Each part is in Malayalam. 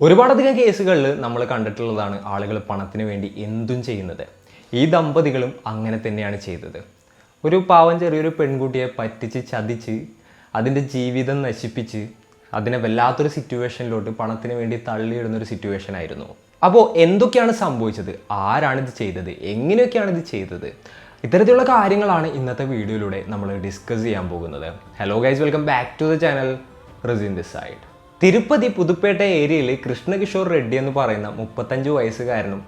ഒരുപാടധികം കേസുകളിൽ നമ്മൾ കണ്ടിട്ടുള്ളതാണ് ആളുകൾ പണത്തിന് വേണ്ടി എന്തും ചെയ്യുന്നത്. ഈ ദമ്പതികളും അങ്ങനെ തന്നെയാണ് ചെയ്തത്. ഒരു പാവം ചെറിയൊരു പെൺകുട്ടിയെ പറ്റിച്ച് ചതിച്ച് അതിൻ്റെ ജീവിതം നശിപ്പിച്ച് അതിനെ വല്ലാത്തൊരു സിറ്റുവേഷനിലോട്ട് പണത്തിന് വേണ്ടി തള്ളിയിടുന്നൊരു സിറ്റുവേഷൻ ആയിരുന്നു. അപ്പോൾ എന്തൊക്കെയാണ് സംഭവിച്ചത്, ആരാണിത് ചെയ്തത്, എങ്ങനെയൊക്കെയാണ് ഇത് ചെയ്തത്, ഇത്തരത്തിലുള്ള കാര്യങ്ങളാണ് ഇന്നത്തെ വീഡിയോയിലൂടെ നമ്മൾ ഡിസ്കസ് ചെയ്യാൻ പോകുന്നത്. Hello guys, welcome back to the channel rising this side. Tirupati Puthupetta ഏരിയയിൽ കൃഷ്ണകിഷോർ റെഡ്ഡി എന്ന് പറയുന്ന 35 വയസ്സുകാരനും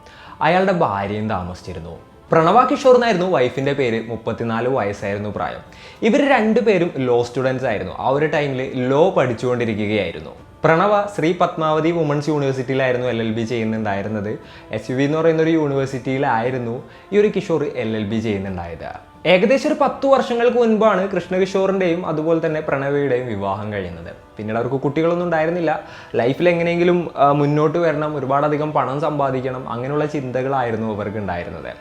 അയാളുടെ ഭാര്യയും താമസിച്ചിരുന്നു. പ്രണവ കിഷോർ എന്നായിരുന്നു വൈഫിൻ്റെ പേര്. 34 വയസ്സായിരുന്നു പ്രായം. ഇവർ രണ്ടുപേരും ലോ സ്റ്റുഡൻസ് ആയിരുന്നു. ആ ഒരു ടൈമിൽ ലോ പഠിച്ചുകൊണ്ടിരിക്കുകയായിരുന്നു. പ്രണവ ശ്രീ പത്മാവതി വുമൺസ് യൂണിവേഴ്സിറ്റിയിലായിരുന്നു LLB ചെയ്യുന്നുണ്ടായിരുന്നത്. SUV എന്ന് പറയുന്ന ഒരു യൂണിവേഴ്സിറ്റിയിലായിരുന്നു ഈ ഒരു കിഷോർ LLB ചെയ്യുന്നുണ്ടായത്. ഏകദേശം ഒരു 10 വർഷങ്ങൾക്ക് മുൻപാണ് കൃഷ്ണകിഷോറിൻ്റെയും അതുപോലെ തന്നെ പ്രണവയുടെയും വിവാഹം കഴിയുന്നത്. പിന്നീട് അവർക്ക് കുട്ടികളൊന്നും ഉണ്ടായിരുന്നില്ല. ലൈഫിൽ എങ്ങനെയെങ്കിലും മുന്നോട്ട് വരണം, ഒരുപാടധികം പണം സമ്പാദിക്കണം, അങ്ങനെയുള്ള ചിന്തകളായിരുന്നു അവർക്ക് ഉണ്ടായിരുന്നത്.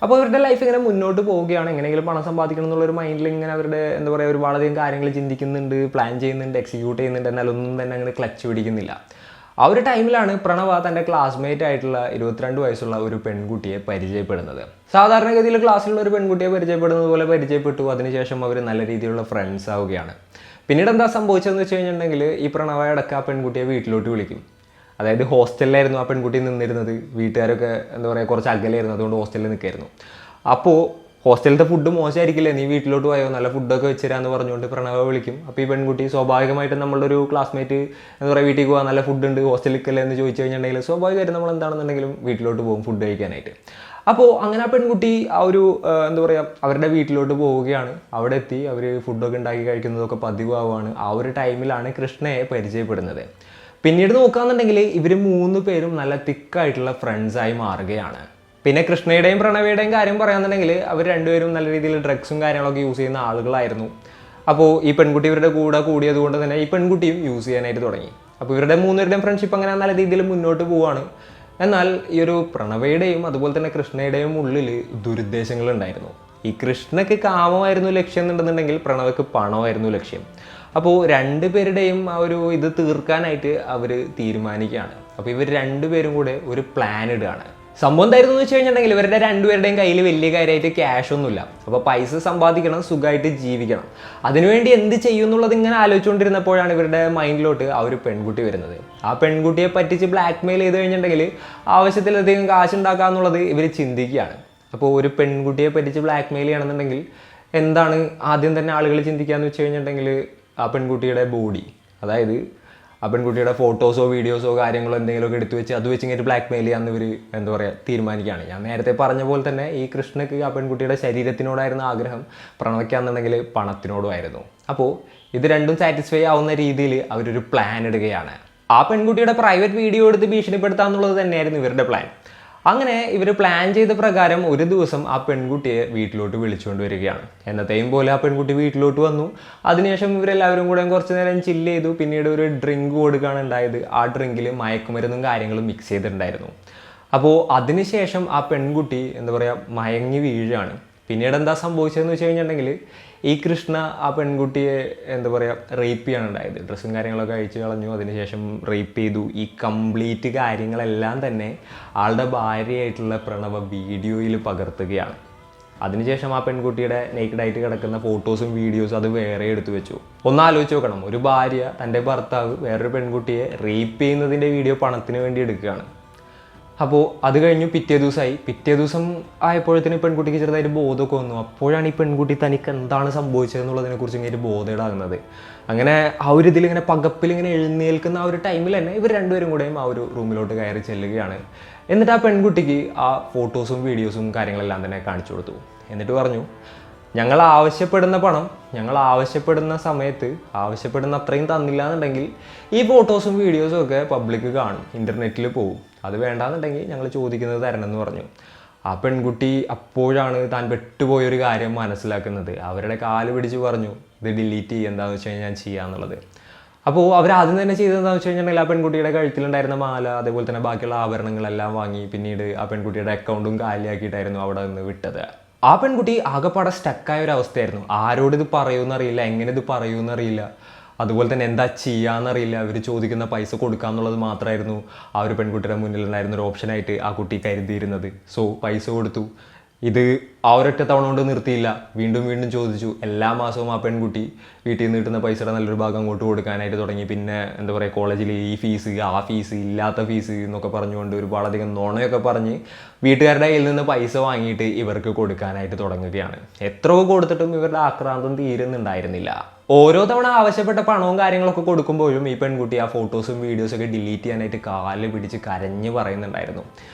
അപ്പോൾ അവരുടെ ലൈഫ് ഇങ്ങനെ മുന്നോട്ട് പോവുകയാണ്. എങ്ങനെയെങ്കിലും പണം സമ്പാദിക്കണം എന്നുള്ളൊരു മൈൻഡിൽ ഇങ്ങനെ അവരുടെ എന്താ പറയുക ഒരുപാടധികം കാര്യങ്ങൾ ചിന്തിക്കുന്നുണ്ട്, പ്ലാൻ ചെയ്യുന്നുണ്ട്, എക്സിക്യൂട്ട് ചെയ്യുന്നുണ്ട്. എന്നാൽ ഒന്നും തന്നെ അങ്ങനെ ക്ലച്ച് പിടിക്കുന്നില്ല. ആ ഒരു ടൈമിലാണ് പ്രണവ തൻ്റെ ക്ലാസ്മേറ്റ് ആയിട്ടുള്ള 22 വയസ്സുള്ള ഒരു പെൺകുട്ടിയെ പരിചയപ്പെടുന്നത്. സാധാരണഗതിയിൽ ക്ലാസ്സിലുള്ള ഒരു പെൺകുട്ടിയെ പരിചയപ്പെടുന്നത് പോലെ പരിചയപ്പെട്ടു. അതിനുശേഷം അവർ നല്ല രീതിയിലുള്ള ഫ്രണ്ട്സ് ആവുകയാണ്. പിന്നീട് എന്താ സംഭവിച്ചതെന്ന് വെച്ച് കഴിഞ്ഞിട്ടുണ്ടെങ്കിൽ ഈ പ്രണവ ഇടയ്ക്ക് ആ പെൺകുട്ടിയെ വീട്ടിലോട്ട് വിളിക്കും. അതായത് ഹോസ്റ്റലിലായിരുന്നു ആ പെൺകുട്ടി നിന്നിരുന്നത്. വീട്ടുകാരൊക്കെ എന്താ പറയുക കുറച്ച് അകലെയായിരുന്നു, അതുകൊണ്ട് ഹോസ്റ്റലിൽ നിൽക്കായിരുന്നു. അപ്പോൾ ഹോസ്റ്റലിലത്തെ ഫുഡ് മോശമായിരിക്കില്ലേ, നീ വീട്ടിലോട്ട് പോയോ, നല്ല ഫുഡൊക്കെ വെച്ചുതരാമെന്ന് പറഞ്ഞുകൊണ്ട് പ്രണവ വിളിക്കും. അപ്പോൾ ഈ പെൺകുട്ടി സ്വാഭാവികമായിട്ടും നമ്മളുടെ ഒരു ക്ലാസ്മേറ്റ് എന്താ പറയുക വീട്ടിൽ പോകാൻ നല്ല ഫുഡ് ഉണ്ട് ഹോസ്റ്റലിലേക്കല്ലേ എന്ന് ചോദിച്ചു കഴിഞ്ഞിട്ടുണ്ടെങ്കിൽ സ്വാഭാവികമായിട്ടും നമ്മൾ എന്താണെന്നുണ്ടെങ്കിലും വീട്ടിലോട്ട് പോകും ഫുഡ് കഴിക്കാനായിട്ട്. അപ്പോൾ അങ്ങനെ ആ പെൺകുട്ടി ആ ഒരു എന്താ പറയുക അവരുടെ വീട്ടിലോട്ട് പോവുകയാണ്. അവിടെ എത്തി അവർ ഫുഡൊക്കെ ഉണ്ടാക്കി കഴിക്കുന്നതൊക്കെ പതിവാവുകയാണ്. ആ ഒരു ടൈമിലാണ് കൃഷ്ണയെ പരിചയപ്പെടുന്നത്. പിന്നീട് നോക്കുകയാണെന്നുണ്ടെങ്കിൽ ഇവർ 3 പേരും നല്ല തിക്കായിട്ടുള്ള ഫ്രണ്ട്സായി മാറുകയാണ്. പിന്നെ കൃഷ്ണയുടെയും പ്രണവയുടെയും കാര്യം പറയാന്നുണ്ടെങ്കിൽ അവർ രണ്ടുപേരും നല്ല രീതിയിൽ ഡ്രഗ്സും കാര്യങ്ങളൊക്കെ യൂസ് ചെയ്യുന്ന ആളുകളായിരുന്നു. അപ്പോൾ ഈ പെൺകുട്ടി ഇവരുടെ കൂടെ കൂടിയത് കൊണ്ട് തന്നെ ഈ പെൺകുട്ടിയും യൂസ് ചെയ്യാനായിട്ട് തുടങ്ങി. അപ്പോൾ ഇവരുടെ 3 പേരുടെയും ഫ്രണ്ട്ഷിപ്പ് അങ്ങനെ നല്ല രീതിയിൽ മുന്നോട്ട് പോവുകയാണ്. എന്നാൽ ഈ ഒരു പ്രണവയുടെയും അതുപോലെ തന്നെ കൃഷ്ണയുടെയും ഉള്ളിൽ ദുരുദ്ദേശങ്ങളുണ്ടായിരുന്നു. ഈ കൃഷ്ണയ്ക്ക് കാമമായിരുന്നു ലക്ഷ്യം എന്നുണ്ടെന്നുണ്ടെങ്കിൽ പ്രണവയ്ക്ക് പണമായിരുന്നു ലക്ഷ്യം. അപ്പോൾ 2 പേരുടെയും ആ ഒരു ഇത് തീർക്കാനായിട്ട് അവർ തീരുമാനിക്കുകയാണ്. അപ്പോൾ ഇവർ 2 പേരും കൂടെ ഒരു പ്ലാൻ ഇടുകയാണ്. സംഭവം എന്തായിരുന്നു എന്ന് വെച്ച് കഴിഞ്ഞിട്ടുണ്ടെങ്കിൽ ഇവരുടെ 2 പേരുടെയും കയ്യിൽ വലിയ കാര്യമായിട്ട് ക്യാഷ് ഒന്നുമില്ല. അപ്പോൾ പൈസ സമ്പാദിക്കണം, സുഖമായിട്ട് ജീവിക്കണം. അതിനുവേണ്ടി എന്ത് ചെയ്യും എന്നുള്ളത് ഇങ്ങനെ ആലോചിച്ചുകൊണ്ടിരുന്നപ്പോഴാണ് ഇവരുടെ മൈൻഡിലോട്ട് ആ ഒരു പെൺകുട്ടി വരുന്നത്. ആ പെൺകുട്ടിയെ പറ്റിച്ച് ബ്ലാക്ക് മെയിൽ ചെയ്ത് കഴിഞ്ഞിട്ടുണ്ടെങ്കിൽ ആവശ്യത്തിലധികം കാശ് ഉണ്ടാക്കുക എന്നുള്ളത് ഇവർ ചിന്തിക്കുകയാണ്. അപ്പോൾ ഒരു പെൺകുട്ടിയെ പറ്റിച്ച് ബ്ലാക്ക് മെയിൽ ചെയ്യണമെന്നുണ്ടെങ്കിൽ എന്താണ് ആദ്യം തന്നെ ആളുകൾ ചിന്തിക്കുകയെന്ന് വെച്ച് കഴിഞ്ഞിട്ടുണ്ടെങ്കിൽ ആ പെൺകുട്ടിയുടെ ബോഡി, അതായത് ആ പെൺകുട്ടിയുടെ ഫോട്ടോസോ വീഡിയോസോ കാര്യങ്ങളോ എന്തെങ്കിലുമൊക്കെ എടുത്തു വെച്ച് അത് വെച്ച് ഇങ്ങനെ ബ്ലാക്ക് മെയിൽ ചെയ്യാമെന്ന് ഇവർ എന്താ പറയുക തീരുമാനിക്കുകയാണ്. ഞാൻ നേരത്തെ പറഞ്ഞ പോലെ തന്നെ ഈ കൃഷ്ണയ്ക്ക് ആ പെൺകുട്ടിയുടെ ശരീരത്തിനോടായിരുന്നു ആഗ്രഹം, പ്രണവയ്ക്കാന്നുണ്ടെങ്കിൽ പണത്തിനോടുമായിരുന്നു. അപ്പോൾ ഇത് രണ്ടും സാറ്റിസ്ഫൈ ആവുന്ന രീതിയിൽ അവരൊരു പ്ലാൻ ഇടുകയാണ്. ആ പെൺകുട്ടിയുടെ പ്രൈവറ്റ് വീഡിയോ എടുത്ത് ഭീഷണിപ്പെടുത്താമെന്നുള്ളത് തന്നെയായിരുന്നു ഇവരുടെ പ്ലാൻ. അങ്ങനെ ഇവർ പ്ലാൻ ചെയ്ത പ്രകാരം ഒരു ദിവസം ആ പെൺകുട്ടിയെ വീട്ടിലോട്ട് വിളിച്ചുകൊണ്ട് വരികയാണ്. എന്നത്തെയും പോലെ ആ പെൺകുട്ടി വീട്ടിലോട്ട് വന്നു. അതിനുശേഷം ഇവരെല്ലാവരും കൂടെ കുറച്ച് നേരം ചില്ല് ചെയ്തു. പിന്നീട് ഒരു ഡ്രിങ്ക് കൊടുക്കുകയാണ് ഉണ്ടായത്. ആ ഡ്രിങ്കിൽ മയക്കുമരുന്നും കാര്യങ്ങളും മിക്സ് ചെയ്തിട്ടുണ്ടായിരുന്നു. അപ്പോൾ അതിനുശേഷം ആ പെൺകുട്ടി എന്താ പറയുക മയങ്ങി വീഴുകയാണ്. പിന്നീട് എന്താ സംഭവിച്ചതെന്ന് വെച്ച് കഴിഞ്ഞിട്ടുണ്ടെങ്കിൽ ഈ കൃഷ്ണ ആ പെൺകുട്ടിയെ എന്താ പറയുക റേപ്പ് ചെയ്യാനുണ്ടായത്. ഡ്രസ്സും കാര്യങ്ങളൊക്കെ അഴിച്ചു കളഞ്ഞു. അതിനുശേഷം റേപ്പ് ചെയ്തു. ഈ കംപ്ലീറ്റ് കാര്യങ്ങളെല്ലാം തന്നെ ആളുടെ ഭാര്യയായിട്ടുള്ള പ്രണവ വീഡിയോയിൽ പകർത്തുകയാണ്. അതിനുശേഷം ആ പെൺകുട്ടിയുടെ നേക്കഡായിട്ട് കിടക്കുന്ന ഫോട്ടോസും വീഡിയോസും അത് വേറെ എടുത്തു വെച്ചു. ഒന്ന് ആലോചിച്ച് നോക്കണം, ഒരു ഭാര്യ തൻ്റെ ഭർത്താവ് വേറൊരു പെൺകുട്ടിയെ റേപ്പ് ചെയ്യുന്നതിൻ്റെ വീഡിയോ പണത്തിന് വേണ്ടി എടുക്കുകയാണ്. അപ്പോൾ അത് കഴിഞ്ഞു പിറ്റേ ദിവസം ആയപ്പോഴത്തേന് പെൺകുട്ടിക്ക് ചെറുതായിട്ട് ബോധമൊക്കെ വന്നു. അപ്പോഴാണ് ഈ പെൺകുട്ടി തനിക്ക് എന്താണ് സംഭവിച്ചതെന്നുള്ളതിനെക്കുറിച്ച് ഇങ്ങനെ ബോധേടാകുന്നത്. അങ്ങനെ ആ ഒരു ഇതിൽ ഇങ്ങനെ പകപ്പിൽ ഇങ്ങനെ എഴുന്നേൽക്കുന്ന ആ ഒരു ടൈമിൽ തന്നെ ഇവർ 2 പേരും കൂടെയും ആ ഒരു റൂമിലോട്ട് കയറി ചെല്ലുകയാണ്. എന്നിട്ട് ആ പെൺകുട്ടിക്ക് ആ ഫോട്ടോസും വീഡിയോസും കാര്യങ്ങളെല്ലാം തന്നെ കാണിച്ചു കൊടുത്തു. എന്നിട്ട് പറഞ്ഞു, ഞങ്ങൾ ആവശ്യപ്പെടുന്ന പണം ഞങ്ങൾ ആവശ്യപ്പെടുന്ന സമയത്ത് ആവശ്യപ്പെടുന്ന അത്രയും തന്നില്ല എന്നുണ്ടെങ്കിൽ ഈ ഫോട്ടോസും വീഡിയോസും ഒക്കെ പബ്ലിക് കാണും, ഇൻ്റർനെറ്റിൽ പോകും. അത് വേണ്ടാന്നുണ്ടെങ്കിൽ ഞങ്ങൾ ചോദിക്കുന്നത് തരണം എന്ന് പറഞ്ഞു. ആ പെൺകുട്ടി അപ്പോഴാണ് താൻ പെട്ടുപോയൊരു കാര്യം മനസ്സിലാക്കുന്നത്. അവരുടെ കാല് പിടിച്ച് പറഞ്ഞു, ഇത് ഡിലീറ്റ് ചെയ്യുക, എന്താണെന്ന് വെച്ച് കഴിഞ്ഞാൽ ഞാൻ ചെയ്യാന്നുള്ളത്. അപ്പോൾ അവരാദ്യം തന്നെ ചെയ്തതെന്ന് വെച്ച് കഴിഞ്ഞിട്ടുണ്ടെങ്കിൽ ആ പെൺകുട്ടിയുടെ കഴുത്തിലുണ്ടായിരുന്ന മാല അതേപോലെ തന്നെ ബാക്കിയുള്ള ആഭരണങ്ങളെല്ലാം വാങ്ങി പിന്നീട് ആ പെൺകുട്ടിയുടെ അക്കൗണ്ടും കാലിയാക്കിയിട്ടായിരുന്നു അവിടെ നിന്ന് വിട്ടത്. ആ പെൺകുട്ടി ആകെപ്പാടെ സ്റ്റക്കായ ഒരു അവസ്ഥയായിരുന്നു. ആരോട് ഇത് പറയുമെന്നറിയില്ല, എങ്ങനെ ഇത് പറയുമെന്നറിയില്ല. അതുപോലെ തന്നെ എന്താ ചെയ്യാന്നറിയില്ല. അവർ ചോദിക്കുന്ന പൈസ കൊടുക്കാമെന്നുള്ളത് മാത്രമായിരുന്നു ആ ഒരു പെൺകുട്ടിയുടെ മുന്നിലുണ്ടായിരുന്ന ഒരു ഓപ്ഷനായിട്ട് ആ കുട്ടി കരുതിയിരുന്നത്. സോ പൈസ കൊടുത്തു. ഇത് ആ ഒരൊറ്റ തവണ കൊണ്ട് നിർത്തിയില്ല. വീണ്ടും വീണ്ടും ചോദിച്ചു. എല്ലാ മാസവും ആ പെൺകുട്ടി വീട്ടിൽ നിന്ന് കിട്ടുന്ന പൈസയുടെ നല്ലൊരു ഭാഗം അങ്ങോട്ട് കൊടുക്കാനായിട്ട് തുടങ്ങി. പിന്നെ എന്താ പറയുക, കോളേജിൽ ഈ ഫീസ്, ആ ഫീസ്, ഇല്ലാത്ത ഫീസ് എന്നൊക്കെ പറഞ്ഞുകൊണ്ട് ഒരുപാടധികം നുണയൊക്കെ പറഞ്ഞ് വീട്ടുകാരുടെ കയ്യിൽ നിന്ന് പൈസ വാങ്ങിയിട്ട് ഇവർക്ക് കൊടുക്കാനായിട്ട് തുടങ്ങുകയാണ്. എത്രയോ കൊടുത്തിട്ടും ഇവരുടെ ആക്രാന്തം തീരുന്നുണ്ടായിരുന്നില്ല. ഓരോ തവണ ആവശ്യപ്പെട്ട പണവും കാര്യങ്ങളൊക്കെ കൊടുക്കുമ്പോഴും ഈ പെൺകുട്ടി ആ ഫോട്ടോസും വീഡിയോസൊക്കെ ഡിലീറ്റ് ചെയ്യാനായിട്ട് കാല് പിടിച്ച് കരഞ്ഞ് പറയുന്നുണ്ടായിരുന്നു.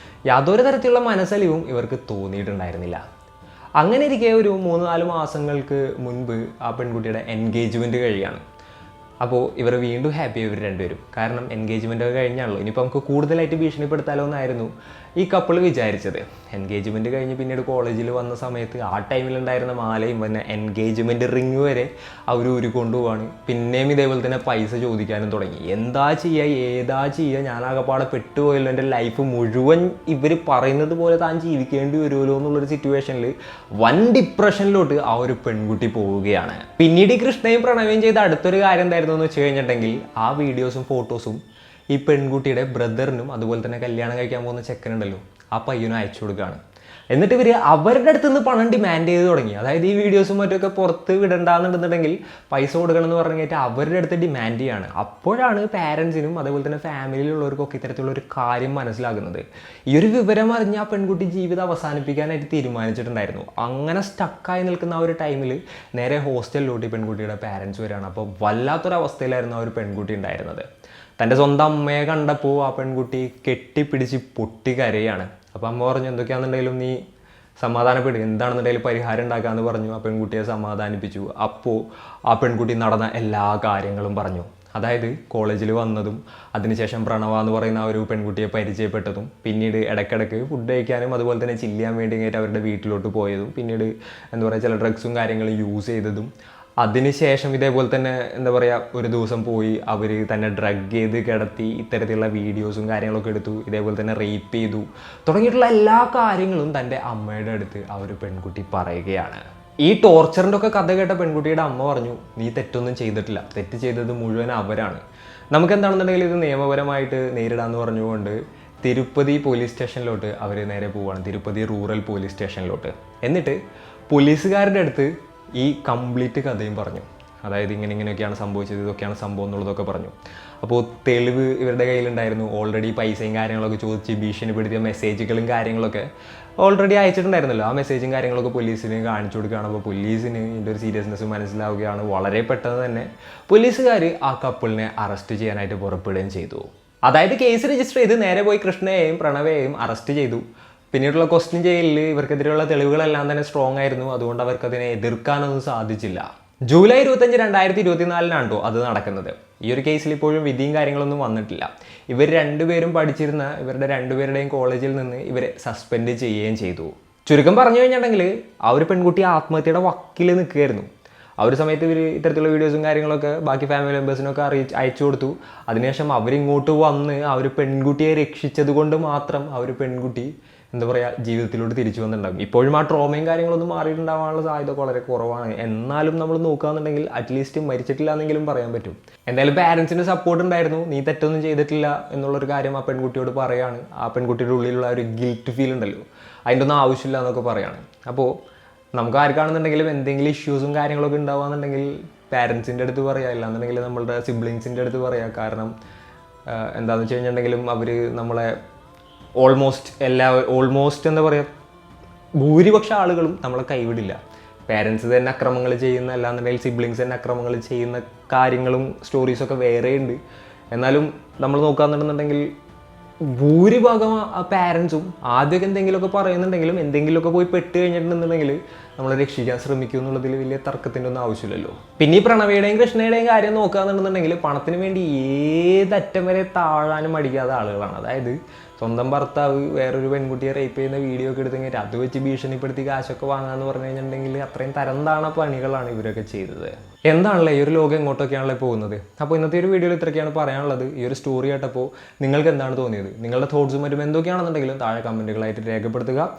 യാതൊരു തരത്തിലുള്ള മനസ്സലിവും ഇവർക്ക് തോന്നിയിട്ടുണ്ടായിരുന്നില്ല. അങ്ങനെ ഇരിക്കെ ഒരു 3-4 മാസങ്ങൾക്ക് മുൻപ് ആ പെൺകുട്ടിയുടെ എൻഗേജ്മെൻറ്റ് കഴിയാണ്. അപ്പോൾ ഇവർ വീണ്ടും ഹാപ്പി ഇവർ രണ്ടുപേരും. കാരണം എൻഗേജ്മെൻ്റ് ഒക്കെ കഴിഞ്ഞാണല്ലോ, ഇനിയിപ്പോൾ നമുക്ക് കൂടുതലായിട്ട് ഭീഷണിപ്പെടുത്താലോ എന്നായിരുന്നു ഈ കപ്പിൾ വിചാരിച്ചത്. എൻഗേജ്മെൻറ്റ് കഴിഞ്ഞ് പിന്നീട് കോളേജിൽ വന്ന സമയത്ത് ആ ടൈമിലുണ്ടായിരുന്ന മാലയും പിന്നെ എൻഗേജ്മെൻറ്റ് റിങ് വരെ അവർ ഊരി കൊണ്ടുപോവാണ്. പിന്നെയും ഇതേപോലെ തന്നെ പൈസ ചോദിക്കാനും തുടങ്ങി. എന്താ ചെയ്യുക, ഏതാ ചെയ്യുക, ഞാനാകപ്പാടെ പെട്ടുപോയല്ലോ, എൻ്റെ ലൈഫ് മുഴുവൻ ഇവർ പറയുന്നത് പോലെ താൻ ജീവിക്കേണ്ടി വരുമല്ലോ എന്നുള്ളൊരു സിറ്റുവേഷനിൽ വൻ ഡിപ്രഷനിലോട്ട് ആ ഒരു പെൺകുട്ടി പോവുകയാണ്. പിന്നീട് കൃഷ്ണയും പ്രണവയും ചെയ്ത അടുത്തൊരു കാര്യം എന്തായിരുന്നു എന്ന് വെച്ച് കഴിഞ്ഞിട്ടുണ്ടെങ്കിൽ, ആ വീഡിയോസും ഫോട്ടോസും ഈ പെൺകുട്ടിയുടെ ബ്രദറിനും അതുപോലെ തന്നെ കല്യാണം കഴിക്കാൻ പോകുന്ന ചെക്കനുണ്ടല്ലോ ആ പയ്യനും അയച്ചു കൊടുക്കുകയാണ്. എന്നിട്ട് ഇവർ അവരുടെ അടുത്ത് നിന്ന് പണം ഡിമാൻഡ് ചെയ്ത് തുടങ്ങി. അതായത് ഈ വീഡിയോസും മറ്റൊക്കെ പുറത്ത് വിടണ്ടാന്നുണ്ടെന്നുണ്ടെങ്കിൽ പൈസ കൊടുക്കണം എന്ന് പറഞ്ഞിട്ട് അവരുടെ അടുത്ത് ഡിമാൻഡ് ചെയ്യാണ്. അപ്പോഴാണ് പാരൻസിനും അതുപോലെ തന്നെ ഫാമിലിയിലുള്ളവർക്കൊക്കെ ഇത്തരത്തിലുള്ള ഒരു കാര്യം മനസ്സിലാകുന്നത്. ഈ ഒരു വിവരം അറിഞ്ഞ് ആ പെൺകുട്ടി ജീവിതം അവസാനിപ്പിക്കാനായിട്ട് തീരുമാനിച്ചിട്ടുണ്ടായിരുന്നു. അങ്ങനെ സ്റ്റക്കായി നിൽക്കുന്ന ആ ഒരു ടൈമിൽ നേരെ ഹോസ്റ്റലിലോട്ട് ഈ പെൺകുട്ടിയുടെ പാരൻസ് വരികയാണ്. അപ്പോൾ വല്ലാത്തൊരവസ്ഥയിലായിരുന്നു ആ ഒരു പെൺകുട്ടി ഉണ്ടായിരുന്നത്. തൻ്റെ സ്വന്തം അമ്മയെ കണ്ടപ്പോൾ ആ പെൺകുട്ടി കെട്ടിപ്പിടിച്ച് പൊട്ടി കരയാണ്. അപ്പോൾ അമ്മ പറഞ്ഞു, എന്തൊക്കെയാണെന്നുണ്ടെങ്കിലും നീ സമാധാനപ്പെടുക, എന്താണെന്നുണ്ടെങ്കിലും പരിഹാരം ഉണ്ടാക്കാമെന്ന് പറഞ്ഞു. ആ പെൺകുട്ടിയെ സമാധാനിപ്പിച്ചു. അപ്പോൾ ആ പെൺകുട്ടി നടന്ന എല്ലാ കാര്യങ്ങളും പറഞ്ഞു. അതായത് കോളേജിൽ വന്നതും അതിനുശേഷം പ്രണവ എന്ന് പറയുന്ന ആ ഒരു പെൺകുട്ടിയെ പരിചയപ്പെട്ടതും പിന്നീട് ഇടയ്ക്കിടയ്ക്ക് ഫുഡ് കഴിക്കാനും അതുപോലെ തന്നെ ചില്ല് ചെയ്യാൻ വേണ്ടി കഴിഞ്ഞിട്ട് അവരുടെ വീട്ടിലോട്ട് പോയതും പിന്നീട് എന്താ പറയുക ചില ഡ്രഗ്സും കാര്യങ്ങളും യൂസ് ചെയ്തതും അതിനുശേഷം ഇതേപോലെ തന്നെ എന്താ പറയുക ഒരു ദിവസം പോയി അവർ തന്നെ ഡ്രഗ് ചെയ്ത് കിടത്തി ഇത്തരത്തിലുള്ള വീഡിയോസും കാര്യങ്ങളൊക്കെ എടുത്തു. ഇതേപോലെ തന്നെ റേപ്പ് ചെയ്തു തുടങ്ങിയിട്ടുള്ള എല്ലാ കാര്യങ്ങളും തൻ്റെ അമ്മയുടെ അടുത്ത് ആ ഒരു പെൺകുട്ടി പറയുകയാണ്. ഈ ടോർച്ചറിൻ്റെ ഒക്കെ കഥ കേട്ട പെൺകുട്ടിയുടെ അമ്മ പറഞ്ഞു, നീ തെറ്റൊന്നും ചെയ്തിട്ടില്ല, തെറ്റ് ചെയ്തത് മുഴുവൻ അവരാണ്, നമുക്കെന്താണെന്നുണ്ടെങ്കിൽ ഇത് നിയമപരമായിട്ട് നേരിടാമെന്ന് പറഞ്ഞുകൊണ്ട് തിരുപ്പതി പോലീസ് സ്റ്റേഷനിലോട്ട് അവർ നേരെ പോവുകയാണ്. തിരുപ്പതി റൂറൽ പോലീസ് സ്റ്റേഷനിലോട്ട്. എന്നിട്ട് പോലീസുകാരുടെ അടുത്ത് ഈ കംപ്ലീറ്റ് കഥയും പറഞ്ഞു. അതായത് ഇങ്ങനെയൊക്കെയാണ് സംഭവിച്ചത്, ഇതൊക്കെയാണ് സംഭവം എന്നുള്ളതൊക്കെ പറഞ്ഞു. അപ്പോൾ തെളിവ് ഇവരുടെ കയ്യിലുണ്ടായിരുന്നു. ഓൾറെഡി പൈസയും കാര്യങ്ങളൊക്കെ ചോദിച്ച് ഭീഷണിപ്പെടുത്തിയ മെസ്സേജുകളും കാര്യങ്ങളൊക്കെ ഓൾറെഡി അയച്ചിട്ടുണ്ടായിരുന്നല്ലോ. ആ മെസ്സേജും കാര്യങ്ങളൊക്കെ പോലീസിന് കാണിച്ചു കൊടുക്കുകയാണ്. അപ്പോൾ പോലീസിന് ഇതിൻ്റെ ഒരു സീരിയസ്നെസ് മനസ്സിലാവുകയാണ്. വളരെ പെട്ടെന്ന് തന്നെ പോലീസുകാർ ആ കപ്പിളിനെ അറസ്റ്റ് ചെയ്യാനായിട്ട് പുറപ്പെടുകയും ചെയ്തു. അതായത് കേസ് രജിസ്റ്റർ ചെയ്ത് നേരെ പോയി കൃഷ്ണയെയും പ്രണവയെയും അറസ്റ്റ് ചെയ്തു. പിന്നീടുള്ള ക്വസ്റ്റ്യൻ ചെയ്യലിൽ ഇവർക്കെതിരെയുള്ള തെളിവുകളെല്ലാം തന്നെ സ്ട്രോങ് ആയിരുന്നു. അതുകൊണ്ട് അവർക്കതിനെ എതിർക്കാനൊന്നും സാധിച്ചില്ല. ജൂലൈ 25, 2024 അത് നടക്കുന്നത്. ഈ ഒരു കേസിൽ ഇപ്പോഴും വിധിയും കാര്യങ്ങളൊന്നും വന്നിട്ടില്ല. ഇവർ രണ്ടുപേരും പഠിച്ചിരുന്ന ഇവരുടെ രണ്ടുപേരുടെയും കോളേജിൽ നിന്ന് ഇവരെ സസ്പെൻഡ് ചെയ്യുകയും ചെയ്തു. ചുരുക്കം പറഞ്ഞു കഴിഞ്ഞിട്ടുണ്ടെങ്കിൽ ആ ഒരു പെൺകുട്ടി ആത്മഹത്യയുടെ വക്കിൽ നിൽക്കുകയായിരുന്നു. ആ ഒരു സമയത്ത് ഇവർ ഇത്തരത്തിലുള്ള വീഡിയോസും കാര്യങ്ങളൊക്കെ ബാക്കി ഫാമിലി മെമ്പേഴ്സിനൊക്കെ അയച്ചു കൊടുത്തു. അതിനുശേഷം അവരിങ്ങോട്ട് വന്ന് ആ ഒരു പെൺകുട്ടിയെ രക്ഷിച്ചത് കൊണ്ട് മാത്രം ആ ഒരു പെൺകുട്ടി എന്താ പറയുക ജീവിതത്തിലോട്ട് തിരിച്ചു വന്നിട്ടുണ്ടാകും. ഇപ്പോഴും ആ ട്രോമയും കാര്യങ്ങളൊന്നും മാറിയിട്ടുണ്ടാകാനുള്ള സാധ്യത വളരെ കുറവാണ്. എന്നാലും നമ്മൾ നോക്കുകയാണെന്നുണ്ടെങ്കിൽ അറ്റ്ലീസ്റ്റ് മരിച്ചിട്ടില്ല എന്നെങ്കിലും പറയാൻ പറ്റും. എന്തായാലും പാരൻസിൻ്റെ സപ്പോർട്ട് ഉണ്ടായിരുന്നു. നീ തെറ്റൊന്നും ചെയ്തിട്ടില്ല എന്നുള്ളൊരു കാര്യം ആ പെൺകുട്ടിയോട് പറയാണ്. ആ പെൺകുട്ടിയുടെ ഉള്ളിലുള്ള ഒരു ഗിൽറ്റ് ഫീൽ ഉണ്ടല്ലോ, അതിൻ്റെ ഒന്നും ആവശ്യമില്ല എന്നൊക്കെ പറയാണ്. അപ്പോൾ നമുക്ക് ആർക്കാണെന്നുണ്ടെങ്കിലും എന്തെങ്കിലും ഇഷ്യൂസും കാര്യങ്ങളൊക്കെ ഉണ്ടാവുകയെന്നുണ്ടെങ്കിൽ പാരൻസിൻ്റെ അടുത്ത് പറയാം, ഇല്ലാന്നുണ്ടെങ്കിൽ നമ്മളുടെ സിബ്ലിങ്സിൻ്റെ അടുത്ത് പറയാം. കാരണം എന്താണെന്ന് വെച്ച് കഴിഞ്ഞിട്ടുണ്ടെങ്കിലും അവർ നമ്മളെ ഓൾമോസ്റ്റ് എന്താ പറയുക ഭൂരിപക്ഷ ആളുകളും നമ്മളെ കൈവിടില്ല. പേരൻസ് തന്നെ അക്രമങ്ങൾ ചെയ്യുന്ന, അല്ലാന്നുണ്ടെങ്കിൽ സിബ്ലിങ്സ് തന്നെ അക്രമങ്ങൾ ചെയ്യുന്ന കാര്യങ്ങളും സ്റ്റോറീസൊക്കെ വേറെയുണ്ട്. എന്നാലും നമ്മൾ നോക്കുകയാണെന്നുണ്ടെങ്കിൽ ഭൂരിഭാഗം പാരൻസും ആദ്യമൊക്കെ എന്തെങ്കിലുമൊക്കെ പറയുന്നുണ്ടെങ്കിലും എന്തെങ്കിലുമൊക്കെ പോയി പെട്ട് കഴിഞ്ഞിട്ടുണ്ടെന്നുണ്ടെങ്കിൽ നമ്മളെ രക്ഷിക്കാൻ ശ്രമിക്കും എന്നുള്ളതിൽ വലിയ തർക്കത്തിൻ്റെ ഒന്നും ആവശ്യമില്ലല്ലോ. പിന്നെ ഈ പ്രണവയുടെയും കൃഷ്ണയുടെയും കാര്യം നോക്കുകയാണെന്നുണ്ടെങ്കിൽ പണത്തിന് വേണ്ടി ഏതറ്റം വരെ താഴാനും മടിക്കാത്ത ആളുകളാണ്. അതായത് സ്വന്തം ഭർത്താവ് വേറൊരു പെൺകുട്ടിയെ റേപ്പ് ചെയ്യുന്ന വീഡിയോ ഒക്കെ എടുത്ത് കഴിഞ്ഞിട്ട് അത് വെച്ച് ഭീഷണിപ്പെടുത്തി കാശൊക്കെ വാങ്ങാമെന്ന് പറഞ്ഞു കഴിഞ്ഞിട്ടുണ്ടെങ്കിൽ അത്രയും തരം താണ പണികളാണ് ഇവരൊക്കെ ചെയ്തത്. എന്താണല്ലേ ഈ ഒരു ലോകം എങ്ങോട്ടൊക്കെയാണല്ലേ പോകുന്നത്. അപ്പോൾ ഇന്നത്തെ ഒരു വീഡിയോയിൽ ഇത്രയൊക്കെയാണ് പറയാനുള്ളത്. ഈ ഒരു സ്റ്റോറി കേട്ടപ്പോൾ നിങ്ങൾക്ക് എന്താണ് തോന്നിയത്, നിങ്ങളുടെ തോട്ട്സും മറ്റും എന്തൊക്കെയാണെന്നുണ്ടെങ്കിലും താഴെ കമൻറ്റുകളായിട്ട് രേഖപ്പെടുത്തുക.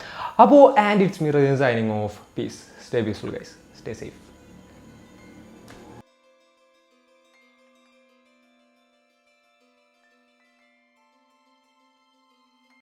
അപ്പോൾ and it's me Rejeen signing off. Peace. Stay peaceful guys. Stay safe.